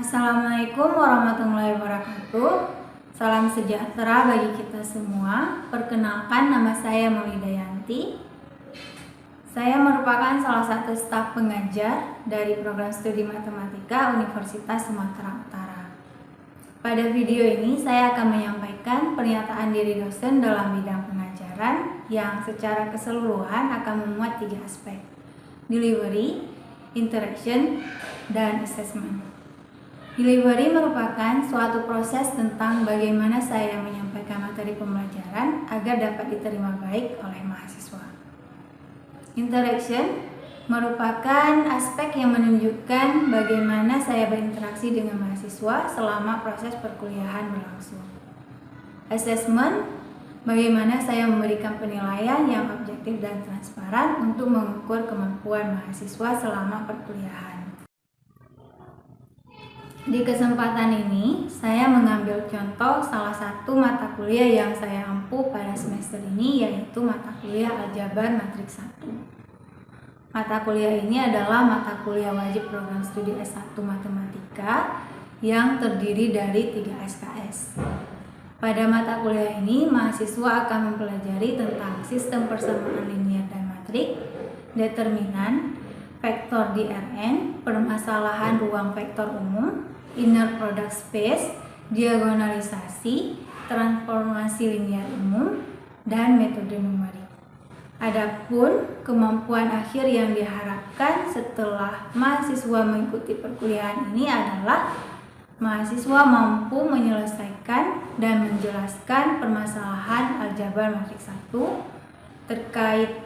Assalamualaikum warahmatullahi wabarakatuh. Salam sejahtera bagi kita semua. Perkenalkan, nama saya Maulidayanti. Saya merupakan salah satu staf pengajar dari program studi matematika Universitas Sumatera Utara. Pada video ini saya akan menyampaikan pernyataan diri dosen dalam bidang pengajaran yang secara keseluruhan akan memuat 3 aspek: delivery, interaction, dan assessment. Delivery merupakan suatu proses tentang bagaimana saya menyampaikan materi pembelajaran agar dapat diterima baik oleh mahasiswa. Interaction merupakan aspek yang menunjukkan bagaimana saya berinteraksi dengan mahasiswa selama proses perkuliahan berlangsung. Assessment, bagaimana saya memberikan penilaian yang objektif dan transparan untuk mengukur kemampuan mahasiswa selama perkuliahan. Di kesempatan ini, saya mengambil contoh salah satu mata kuliah yang saya ampu pada semester ini, yaitu mata kuliah Aljabar Matriks 1. Mata kuliah ini adalah mata kuliah wajib program studi S1 Matematika yang terdiri dari 3 SKS. Pada mata kuliah ini, mahasiswa akan mempelajari tentang sistem persamaan linier dan matrik, determinan, vektor di Rn, permasalahan ruang vektor umum, inner product space, diagonalisasi, transformasi linier umum, dan metode numerik. Adapun kemampuan akhir yang diharapkan setelah mahasiswa mengikuti perkuliahan ini adalah mahasiswa mampu menyelesaikan dan menjelaskan permasalahan aljabar matriks 1 terkait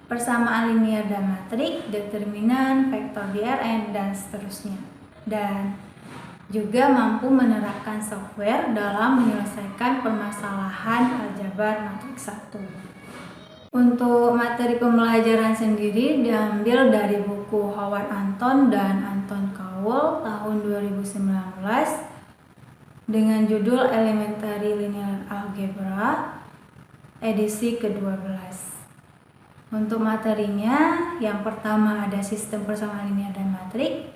persamaan linier dan matrik, determinan, vektor di Rn, dan seterusnya. Dan juga mampu menerapkan software dalam menyelesaikan permasalahan aljabar matriks 1. Untuk materi pembelajaran sendiri diambil dari buku Howard Anton dan Anton Cowell tahun 2019 dengan judul Elementary Linear Algebra edisi ke-12. Untuk materinya, yang pertama ada sistem persamaan linier dan matrik,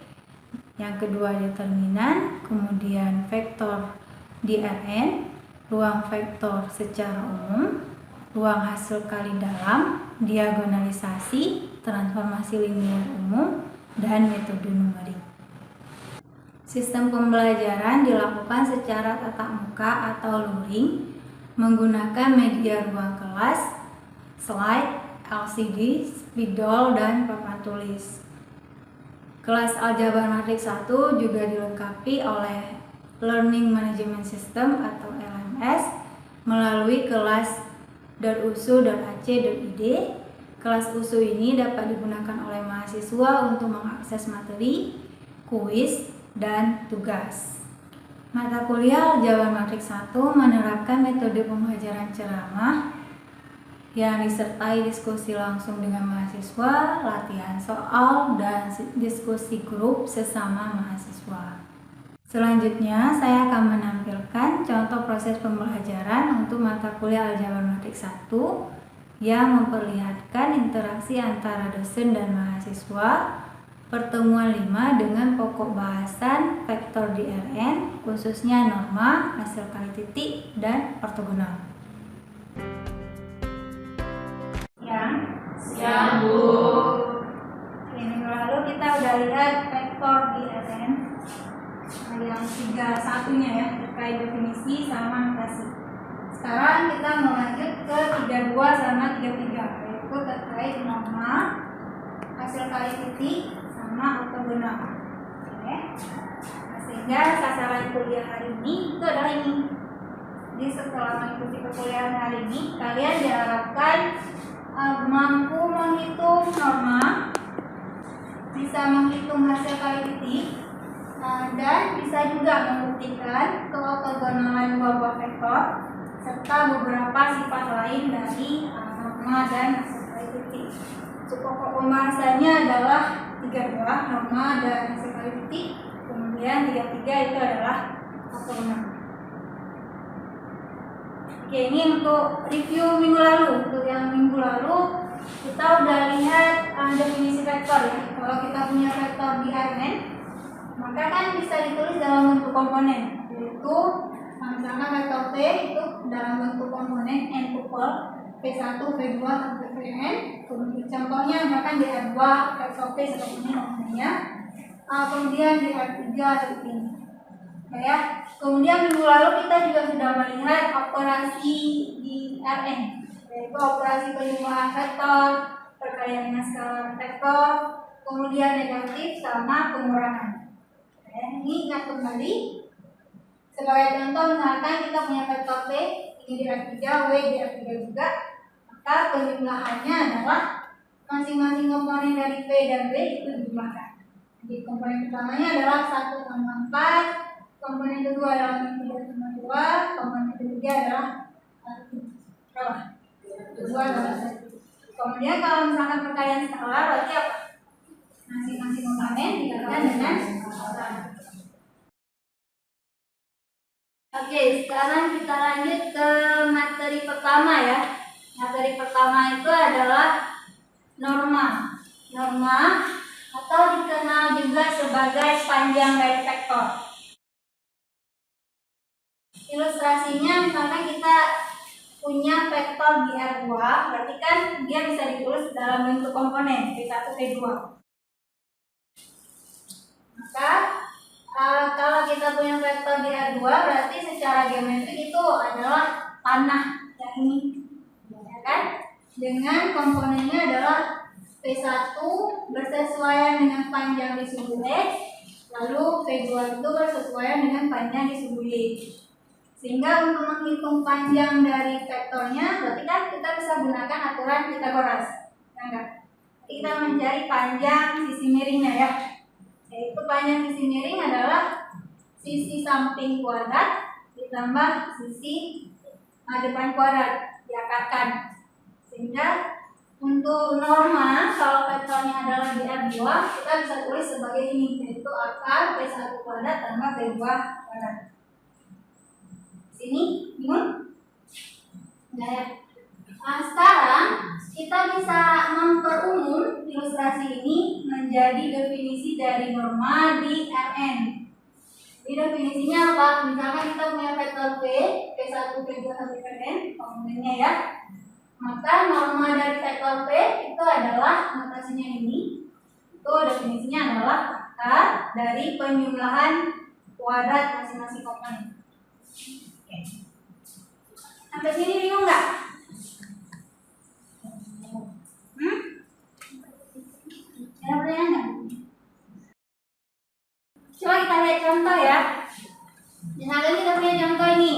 yang kedua determinan, kemudian vektor di Rn, ruang vektor secara umum, ruang hasil kali dalam, diagonalisasi, transformasi linier umum, dan metode numerik. Sistem pembelajaran dilakukan secara tatap muka atau luring menggunakan media ruang kelas, slide, LCD, spidol, dan papan tulis. Kelas Aljabar Matriks 1 juga dilengkapi oleh Learning Management System atau LMS melalui kelas .usu.ac.id. Kelas USU ini dapat digunakan oleh mahasiswa untuk mengakses materi, kuis, dan tugas. Mata kuliah Aljabar Matriks 1 menerapkan metode pembelajaran ceramah yang disertai diskusi langsung dengan mahasiswa, latihan soal, dan diskusi grup sesama mahasiswa. Selanjutnya, saya akan menampilkan contoh proses pembelajaran untuk mata kuliah Aljabar Matriks 1 yang memperlihatkan interaksi antara dosen dan mahasiswa, pertemuan 5 dengan pokok bahasan vektor di Rn, khususnya norma, hasil kali titik, dan ortogonal. Siang, Bu. Minggu lalu kita udah lihat vektor di Rn yang 31-nya ya, terkait definisi sama notasi. Sekarang kita mau lanjut ke 32 sama 33, yaitu terkait norma, hasil kali titik, sama ortogonal. Oke. Nah, sehingga sasaran kuliah hari ini itu adalah ini. Jadi setelah mengikuti perkuliahan hari ini, kalian diharapkan mampu menghitung norma, bisa menghitung hasil kali titik, dan bisa juga membuktikan keortogonalan dua buah vektor serta beberapa sifat lain dari norma dan hasil kali titik. Pokok pembahasannya adalah 32, norma dan hasil kali titik, kemudian 33 itu adalah ortogonal. Oke, ini untuk review minggu lalu. Untuk yang minggu lalu kita udah lihat definisi vektor ya. Kalau kita punya vektor di Rn, maka kan bisa ditulis dalam bentuk komponen, yaitu misalkan vektor P itu dalam bentuk komponen n tuple P1, P2 sampai Pn. Contohnya misalkan di R2 vektor P seperti ini komponennya, kemudian di R3 seperti ini. Ya. Kemudian minggu lalu kita juga sudah melihat operasi di Rn, yaitu operasi penjumlahan vektor, perkalian dengan skalar vektor, kemudian negatif sama pengurangan. Ya, ini ingat kembali. Sebagai contoh misalkan kita punya vektor P, ini di R3, W di R3 juga, maka penjumlahannya adalah masing-masing komponen dari P dan W itu dijumlahkan. Jadi komponen pertamanya adalah 1,4, komponen kedua adalah 3,2, komponen ketiga adalah 2 adalah 1. Kemudian kalau misalkan perkalian skalar berarti apa? Masing-masing komponen dikalikan dengan 1. Oke, sekarang kita lanjut ke materi pertama ya. Materi pertama itu adalah norma. Norma atau dikenal juga sebagai panjang dari vektor. Ilustrasinya misalnya kita punya vektor di R2, berarti kan dia bisa ditulis dalam bentuk komponen P1, P2. Maka kalau kita punya vektor di R2 berarti secara geometrik itu adalah panah yang ini, ya kan? Dengan komponennya adalah P1 bersesuaian dengan panjang di sumbu X, lalu P2 itu bersesuaian dengan panjang di sumbu Y. Sehingga untuk menghitung panjang dari vektornya berarti kan kita bisa gunakan aturan Pythagoras, ya enggak? Kita mencari panjang sisi miringnya ya. Yaitu panjang sisi miring adalah sisi samping kuadrat ditambah sisi depan kuadrat diakarkan. Sehingga untuk norma kalau vektornya adalah di R2 kita bisa tulis sebagai ini, yaitu akar P1 kuadrat tambah P2 kuadrat. Sini bingung? Enggak ya? Nah, sekarang kita bisa memperumum ilustrasi ini menjadi definisi dari norma di Rn. Jadi definisinya apa? Misalkan kita punya vektor P, P1, P2 sampai Pn, komponennya ya. Maka norma dari vektor P itu adalah notasinya ini. Itu definisinya adalah akar dari penjumlahan kuadrat masing-masing komponen. Sampai sini bingung nggak? Ada pertanyaan nggak? Coba kita lihat contoh ya. Misalkan kita punya contoh ini.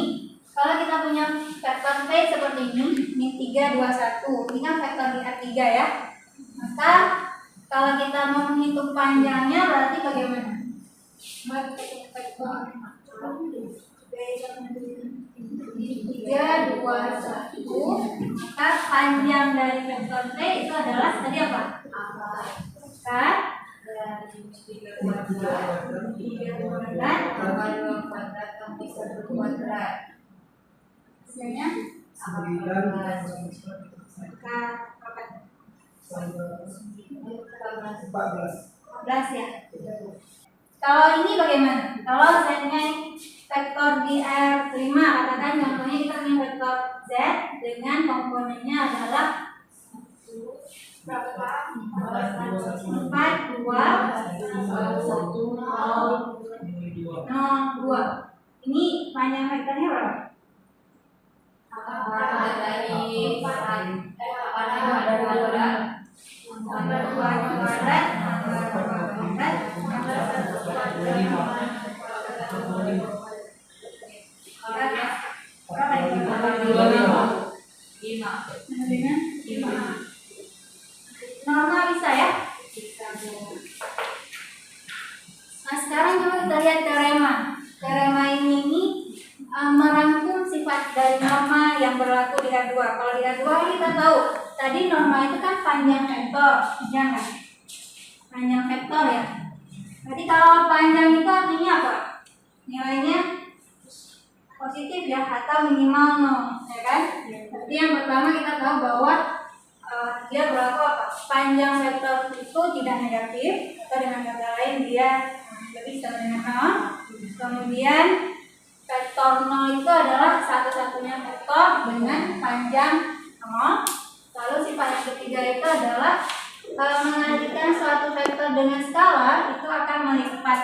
Kalau kita punya vektor P seperti ini 3, 2, 1. Ini kan vektor di R3 ya. Maka kalau kita mau menghitung panjangnya berarti bagaimana? Tiga, dua, satu. Maka panjang dari vektor P itu adalah tadi apa? Akar dari 3 kuadrat tambah 2 kuadrat tambah 1 kuadrat. Hasilnya akar berapa? 14 ya. Kalau ini bagaimana? Kalau setnya vektor di R5, katakan contohnya kita punya vektor Z dengan komponennya adalah 4, 2, 1, 0, 2. Ini panjang vektornya berapa? Dari normal bisa ya? Nah sekarang coba kita lihat teorema. Teorema ini merangkum sifat dari norma yang berlaku di R2. Kalau di R2 kita tahu tadi norma itu kan panjang vektor, ya kan? Panjang vektor ya. Jadi kalau panjang itu artinya apa? Nilainya positif ya atau minimal 0, ya kan? Jadi yang pertama kita tahu bahwa dia berlaku apa? Panjang vektor itu tidak negatif, atau dengan kata lain dia Lebih sama dengan 0. Kemudian vektor 0 itu adalah satu-satunya vektor dengan panjang 0. Lalu sifat yang ketiga itu adalah mengartikan suatu vektor dengan skalar itu akan melipat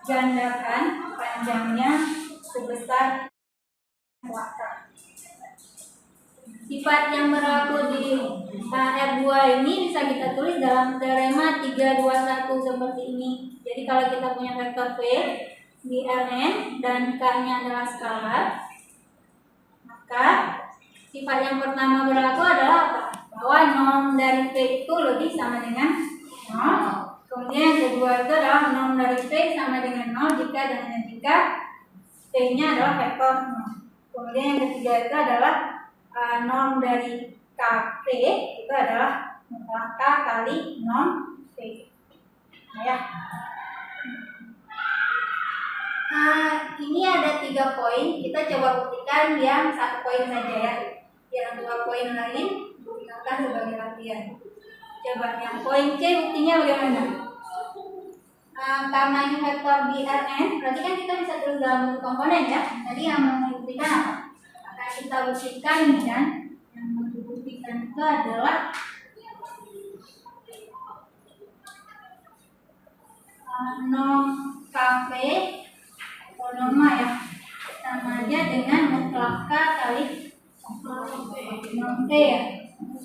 gandakan panjangnya sebesar kuartal. Sifat yang berlaku di R2 ini bisa kita tulis dalam teorema 321 seperti ini. Jadi kalau kita punya vektor V di Rn dan K-nya adalah skalar, maka sifat yang pertama berlaku adalah apa? Bahwa norm dari V itu lebih sama dengan 0. Kemudian yang kedua itu adalah norm dari V sama dengan 0 jika dan hanya jika V-nya adalah vektor 0. Kemudian yang ketiga itu adalah norm dari KV itu adalah mutlak K kali norm V. Nah, ya. Ini ada 3 poin. Kita coba buktikan yang 1 poin saja ya. Yang 2 poin lain digunakan sebagai latihan. Coba yang poin C buktinya bagaimana? Karena ini vektor di Rn, berarti kan kita bisa tulis dalam bentuk komponen ya. Jadi yang membuktikan apa? Akan kita buktikan ini kan. Yang mau dibuktikan itu adalah norm KV norma ya, sama aja dengan mutlak K kali norm T ya.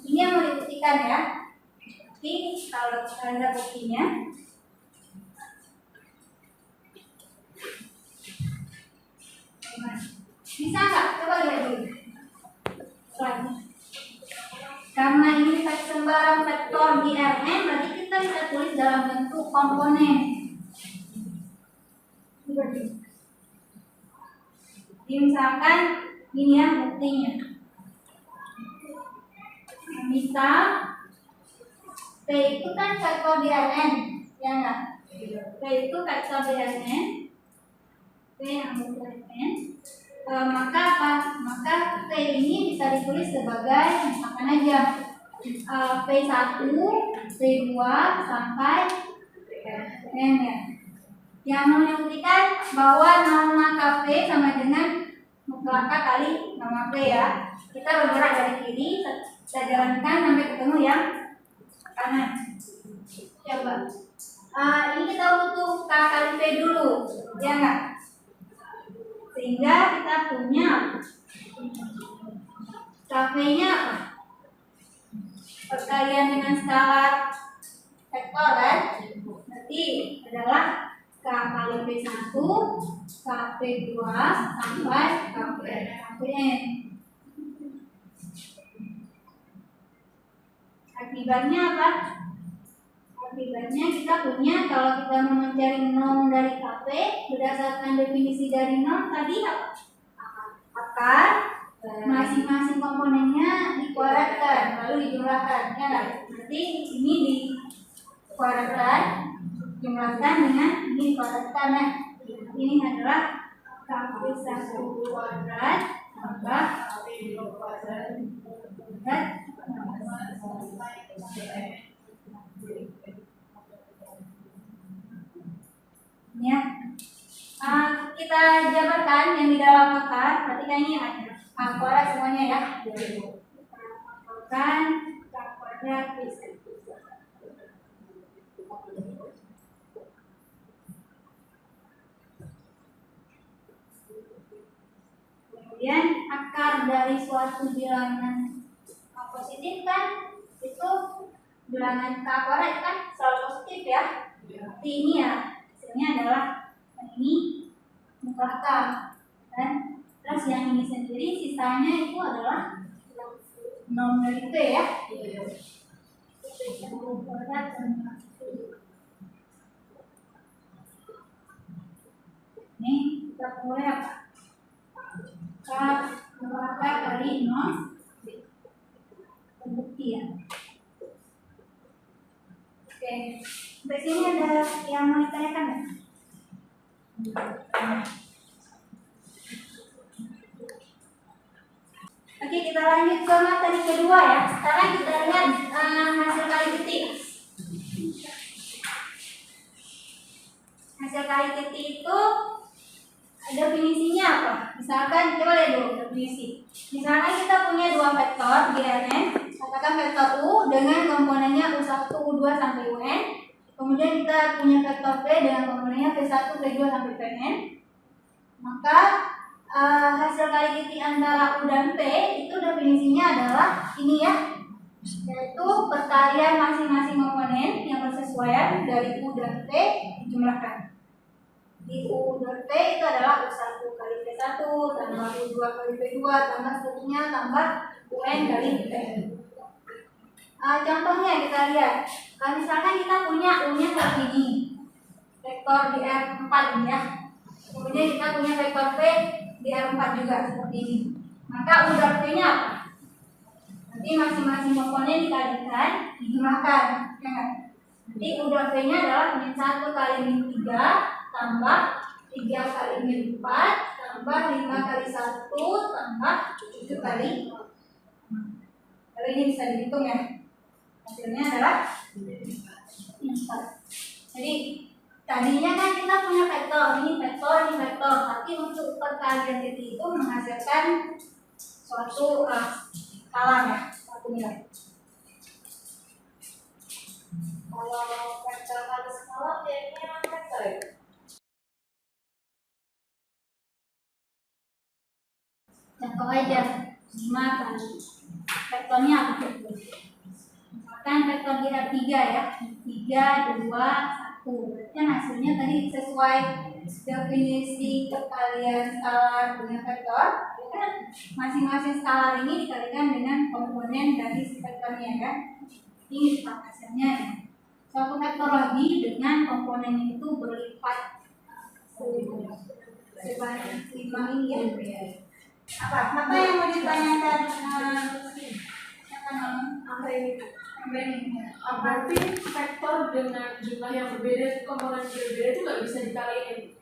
Ini yang mau dibuktikan ya. Tapi kalau ada buktinya, bisa nggak? Coba lihat dulu. Karena ini sembarang vektor di Rn, berarti kita bisa tulis dalam bentuk komponen. Jadi misalkan ini ya buktinya. Misal P itu kan vektor di Rn, ya enggak? P itu vektor di Rn. P yang Rn. Maka apa? Maka P ini bisa ditulis sebagai misalkan aja P1, P2 sampai N ya. Yang membuktikan bahwa norma KP sama dengan mutlak K kali norma P ya. Kita bergerak dari kiri, kita jalankan sampai ketemu yang kanan. Coba. Ini kita butuh K kali P dulu, ya enggak? Sehingga kita punya KP-nya apa? Perkalian dengan skalar vektor kan? Berarti adalah K kali P1, Kp2 sampai Kpn. Akibatnya apa? Akibatnya kita punya, kalau kita mau mencari norm dari Kp berdasarkan definisi dari norm tadi apa? Akan masing-masing komponennya dikuadratkan lalu dijumlahkan, ya kan? Berarti ini dikuadratkan, jumlahkan dengan ini dikuadratkan ya. Ini adalah Kp1 kuadrat tambah Kp2 kuadrat ya. Kita jabarkan yang di dalam kotak, berarti kayaknya ada K kuadrat semuanya ya. Kan K kuadrat bisa. Kemudian akar dari suatu bilangan positif kan itu bilangan K kuadrat kan selalu positif ya. Berarti ini ya hasilnya adalah ini mutlak K kan. Terus yang ini sendiri sisanya itu adalah norm dari P ya. Ini kita mulai apa? K mutlak K kali norm pembuktian. Oke, sampai sini ada yang mau ditanyakan nggak? Oke, kita lanjut ke materi kedua ya. Sekarang kita lihat hasil kali ketik. Hasil misalkan coba lihat dulu definisi. Misalkan kita punya dua vektor di Rn, katakan vektor U dengan komponennya U1, U2 sampai UN. Kemudian kita punya vektor P dengan komponennya P1, P2 sampai Pn. Maka hasil kali kiti antara U dan P itu definisinya adalah ini ya, yaitu perkalian masing-masing komponen yang bersesuaian dari U dan P dijumlahkan. Di U dan P itu adalah U1 kali P1 tambah U2 kali P2 tambah seterusnya tambah UN kali P. Contohnya kita lihat, misalkan kita punya U-nya seperti ini, vektor di R4 ini ya. Kemudian kita punya vektor P di R4 juga seperti ini. Maka U dan P-nya apa? Nanti masing-masing komponen dikalikan, dijumlahkan, ya kan? Nanti U dan P-nya adalah min 1 kali min 3 tambah 3 kali min 4 tambah 5 kali 1 tambah 7 kali. Kalau ini bisa dihitung ya. Hasilnya adalah 4. Jadi tadinya kan kita punya vektor, ini vektor, ini vektor. Tapi untuk perkalian itu menghasilkan suatu skalar ya, suatu nilai. Kalau vektor kali skalar jadinya vektor ya. Contoh aja 5 kali vektornya apa? Misalkan vektor di R3 ya, 3, 2, 1. Berarti hasilnya tadi sesuai definisi perkalian skalar dengan vektor, ya kan? Masing-masing skalar ini dikalikan dengan komponen dari si vektornya kan. Ini hasilnya ya. Suatu vektor lagi dengan komponen itu berlipat sebanyak 5 ini ya. Apa yang mau ditanyakan? Berarti vektor dengan jumlah yang berbeda, komponen berbeda itu nggak bisa dikaliin.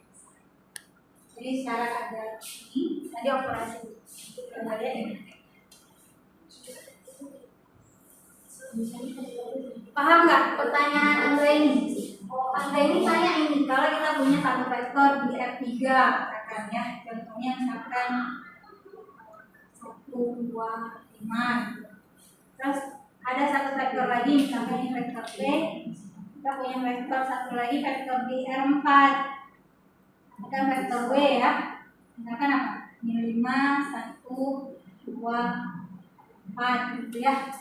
Jadi sekarang ada ini, tadi operasi kita lihat ini. Paham nggak pertanyaan Andre ini? Andre ini tanya ini, kalau kita punya satu vektor di R3, katakan ya, contohnya misalkan 1, 2, 5. Terus ada satu vektor lagi, misalkan ini vektor P. Kita punya vektor satu lagi, vektor di R4. Kita vektor W ya. Misalkan apa? Ini 5, 1, 2, 4 gitu ya.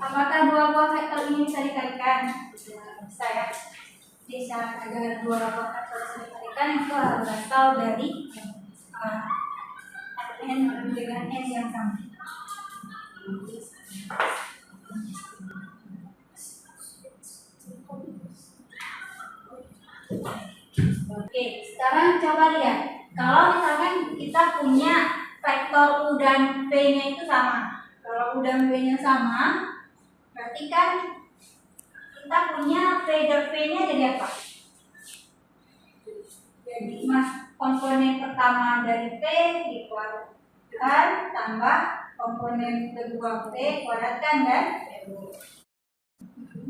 Apakah dua buah vektor ini bisa dikalikan? Bisa ya. Jadi syarat agar dua buah vektor bisa dikalikan itu harus berasal dari n dengan n yang sama. Oke, sekarang coba lihat. Kalau misalkan kita punya vektor U dan P-nya itu sama. Kalau U dan P-nya sama, berarti kan kita punya P dan P-nya jadi apa? Jadi komponen pertama dari P dikuadratkan tambah komponen kedua P kuadratkan dan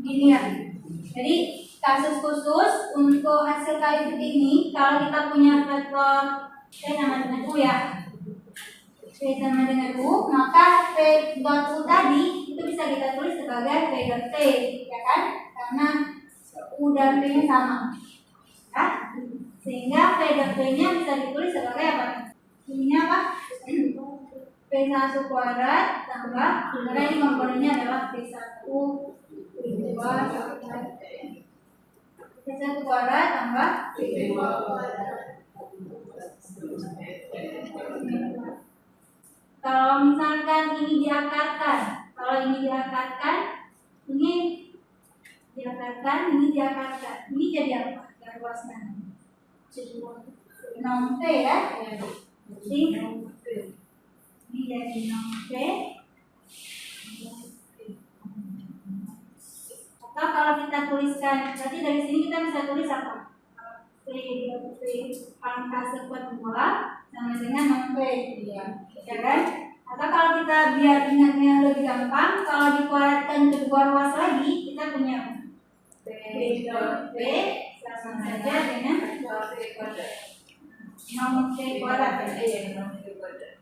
ini ya. Jadi kasus khusus untuk hasil kali ini, kalau kita punya vektor P sama dengan U ya, P sama dengan U, maka P dot U tadi itu bisa kita tulis sebagai P dot T, ya kan? Karena U dan P-nya sama, ya? Sehingga P dot P-nya bisa ditulis sebagai apa? Ini apa? P1 kuadrat tambah, karena ini komponennya adalah P1, P2, P1 kuadrat tambah P2 kuadrat. Kalau misalkan ini diakarkan, ini jadi apa? Yang luaskan. Nom P ya. Jadi ini jadi nom P. Atau kalau kita tuliskan, berarti dari sini kita bisa tulis apa? P pangkat sekuat 2 sama dengan nom P, ya kan? Atau kalau kita biar ingatnya lebih gampang, kalau dikuadratkan kedua ruas lagi, kita punya P dot P sama saja dengan nom P kuadrat. kuadrat.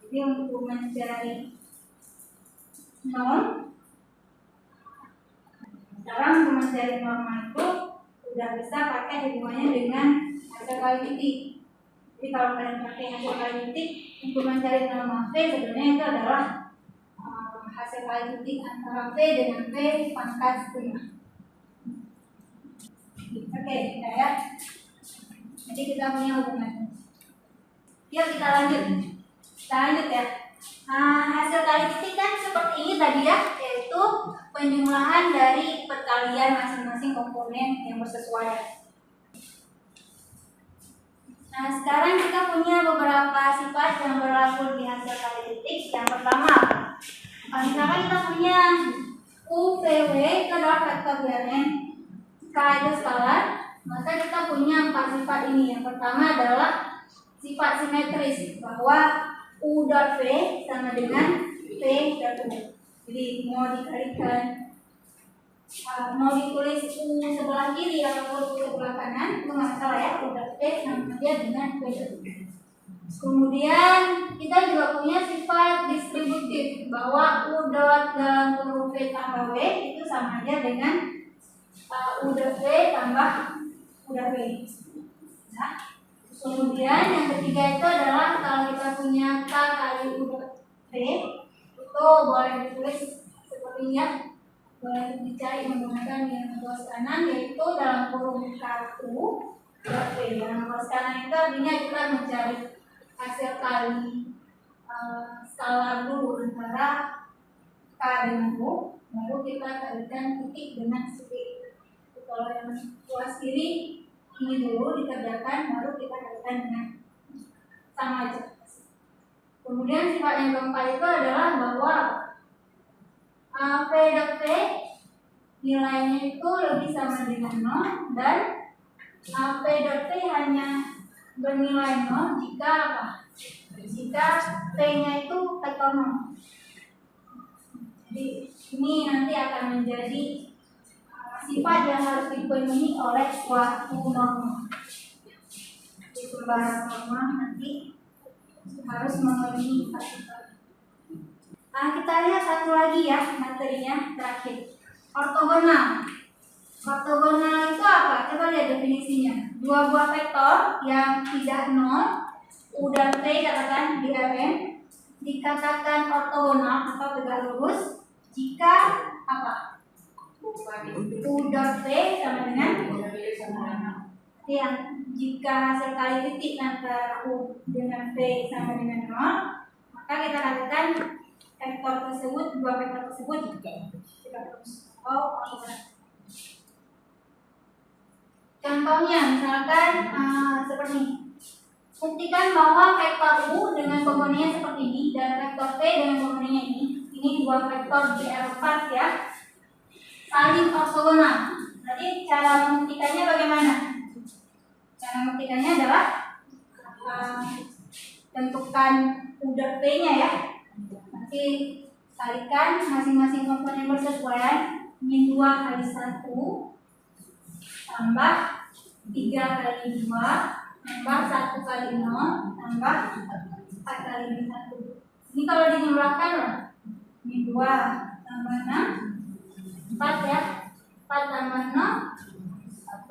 Jadi untuk mencari norm, sekarang untuk mencari norma itu udah bisa pakai hubungannya dengan hasil kali titik. Jadi kalau kalian pakai hasil kali titik untuk mencari norma V, sebenarnya itu adalah hasil kali titik antara V dengan V pangkat setengah. Oke, ya. Jadi kita punya hubungan. Yuk kita lanjut. Ya. Hasil kali titik kan seperti ini tadi ya, yaitu penjumlahan dari perkalian masing-masing komponen yang bersesuaian. Nah, sekarang kita punya beberapa sifat yang berlaku di hasil kali titik. Yang pertama, misalkan kita punya UVW itu adalah vektor Bn, K itu skalar, maka kita punya 4 sifat ini. Yang pertama adalah sifat simetris, bahwa U dot V sama dengan V dot U. Jadi mau dikalikan, mau ditulis U sebelah kiri ataupun U sebelah kanan, itu nggak masalah ya. U dot V sama dia dengan V dot U. Kemudian kita juga punya sifat distributif, bahwa U dot dalam kurung V tambah W itu sama aja dengan U dot V tambah U dot V. Nah, kemudian yang ketiga itu adalah kalau kita punya K kali U dot V, itu boleh ditulis seperti ini ya, boleh dicari menggunakan nilai garis kanan, yaitu dalam kurung K1 dot V. Dalam garis kanan itu artinya kita mencari hasil kali skalar dulu antara K dengan U, baru kita kalikan titik dengan titik. Kalau yang sebelah kiri ini dulu dikerjakan, baru kita kalikan dengan sama aja. Kemudian sifat yang keempat itu adalah bahwa V dot V nilainya itu lebih sama dengan 0, dan V dot V hanya bernilai 0 jika apa? Jika V-nya itu vektor 0. Jadi ini nanti akan menjadi sifat yang harus dipenuhi oleh suatu norma. Di pembahasan norma nanti harus memenuhi sifat. Kita lihat satu lagi ya materinya terakhir. Ortogonal. Ortogonal itu apa? Coba lihat definisinya. Dua buah vektor yang tidak 0, U dan V katakan di Rn, dikatakan ortogonal atau tegak lurus jika apa? U dot V sama dengan ya, jika hasil kali titik antara U dengan V sama dengan 0, maka kita katakan vektor tersebut, dua vektor tersebut tegak lurus atau ortogonal. Contohnya misalkan seperti ini. Buktikan bahwa vektor U dengan komponennya seperti ini dan vektor V dengan komponennya ini dua vektor di R4 ya, saling ortogonal. Jadi cara membuktikannya bagaimana? Cara membuktikannya adalah tentukan U dot V-nya ya. Nanti kalikan masing-masing komponen bersesuaian, min 2 kali 1 tambah 3 kali 2 tambah 1 kali 0 tambah 4 kali min 1. Ini kalau dijumlahkan loh, min 2 tambah 6 4 ya, 4 tambah 0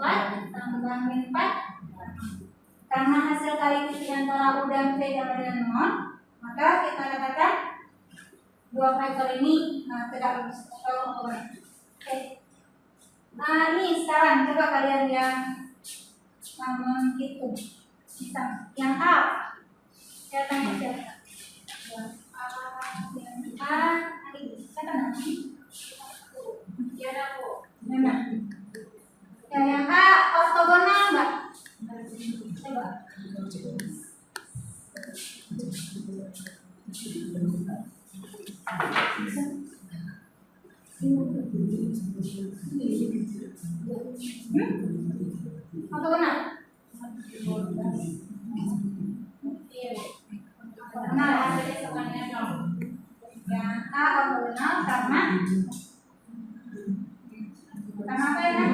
4 tambah min 4. Karena hasil kali titik antara U dan V sama dengan 0, maka kita katakan dua vektor ini tegak lurus atau ortogonal. Oke. Nah ini sekarang coba kalian yang menghitung. Bisa yang A, saya tanya siapa? Yang A, saya tanya. Ya aku. Mana? Yang A ortogonal enggak? Coba. Ortogonal. Iya. Ortogonal hasilnya sama dengan 0. Yang A ortogonal karena apa ya?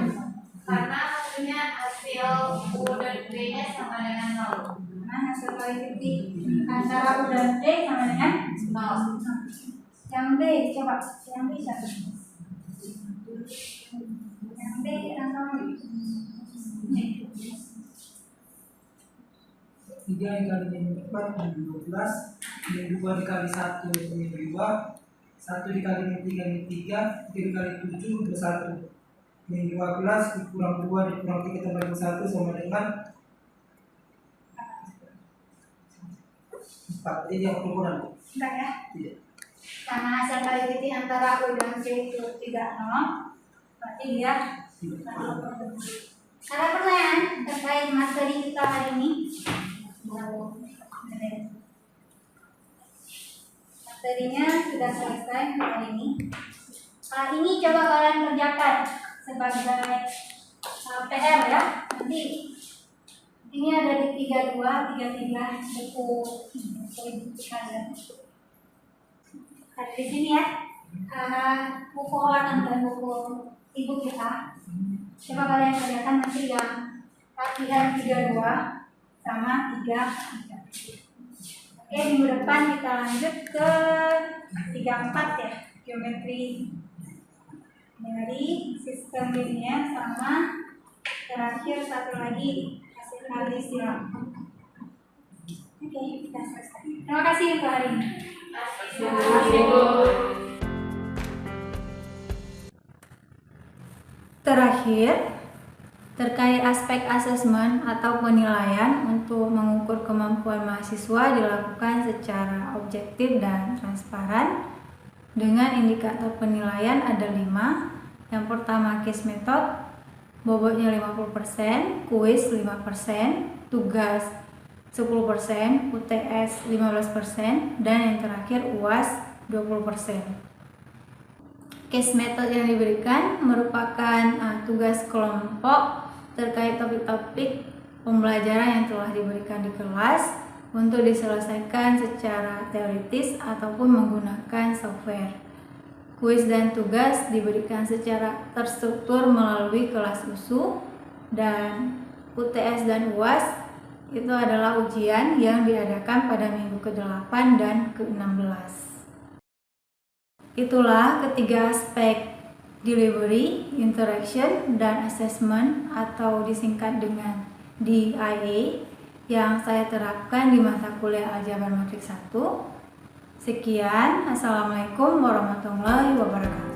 Karena hasilnya hasil U dan V nya sama dengan 0. Karena hasil kali titik antara U dan T sama dengan 0. Yang B, coba. Yang B siapa? Yang B sama. 3 dikali min 4 min 12, min 2 dikali 1 min 2, 1 dikali min 3 min 3, 3 dikali 7 plus 1 min 12 dikurang 2 dikurang 3 tambah 1 sama dengan 4. Ini yang ukuran. Enggak ya? Tidak. Karena hasil kali titik antara U dan C itu 30, berarti dia ada pertanyaan terkait materi kita hari ini. Materinya sudah selesai hari ini. Ini coba kalian kerjakan sebagai PR ya. Nanti ini ada di 32, 33 buku kalian. Ada di sini ya. Buku halaman dan buku ibu kita. Coba kalian kerjakan nanti yang latihan 32 sama 33. Oke, minggu depan kita lanjut ke 34 ya, geometri dari sistem linear sama terakhir satu lagi hasil kali silang. Oke, kita selesai. Terima kasih untuk hari ini. Terima kasih, Bu. Terakhir, terkait aspek asesmen atau penilaian untuk mengukur kemampuan mahasiswa dilakukan secara objektif dan transparan dengan indikator penilaian ada 5. Yang pertama case method, bobotnya 50%, kuis 5%, tugas 10%, UTS 15%, dan yang terakhir UAS 20%. Case method yang diberikan merupakan tugas kelompok terkait topik-topik pembelajaran yang telah diberikan di kelas untuk diselesaikan secara teoritis ataupun menggunakan software. Kuis dan tugas diberikan secara terstruktur melalui kelas USU, dan UTS dan UAS itu adalah ujian yang diadakan pada minggu ke-8 dan ke-16. Itulah ketiga aspek delivery, interaction, dan assessment atau disingkat dengan DIA yang saya terapkan di mata kuliah Aljabar Matriks 1. Sekian, Assalamualaikum warahmatullahi wabarakatuh.